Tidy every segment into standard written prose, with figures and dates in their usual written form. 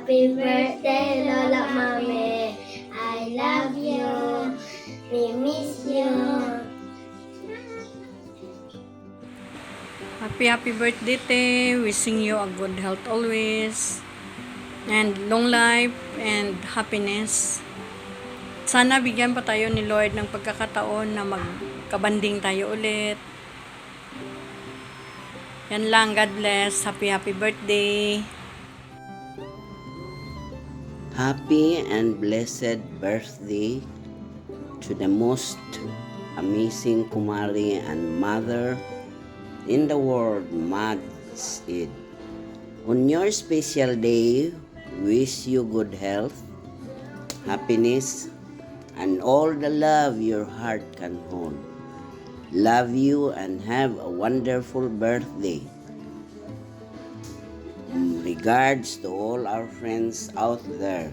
Happy birthday, Lola Mami. I love you. We miss you. Happy birthday, Te. Wishing you a good health always. And long life and happiness. Sana bigyan pa tayo ni Lord ng pagkakataon na magkabanding tayo ulit. Yan lang. God bless. Happy birthday. Happy and blessed birthday to the most amazing Kumari and mother in the world, Mads Id. On your special day, wish you good health, happiness, and all the love your heart can hold. Love you and have a wonderful birthday. Regards to all our friends out there.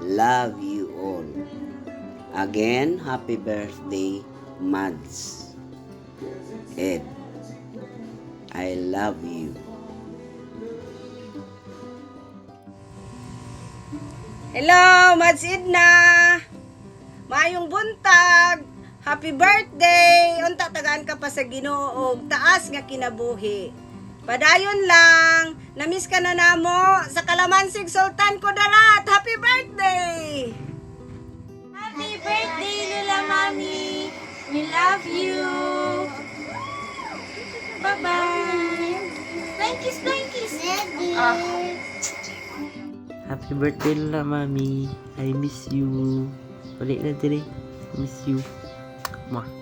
Love you all. Again, happy birthday, Mads Ed. I love you. Hello, Mads Idna! Maayong buntag! Happy birthday! Unta tagaan ka pa sa Ginoo, taas nga kinabuhi. Padayon lang, namiss ka na namo sa Kalamansig Sultan Kudarat. Happy birthday! Happy birthday, Lola Mami. We love you. Bye-bye. Spankies, spankies. Happy birthday, Lola Mami. I miss you. Balik na dire. Miss you. Mwah.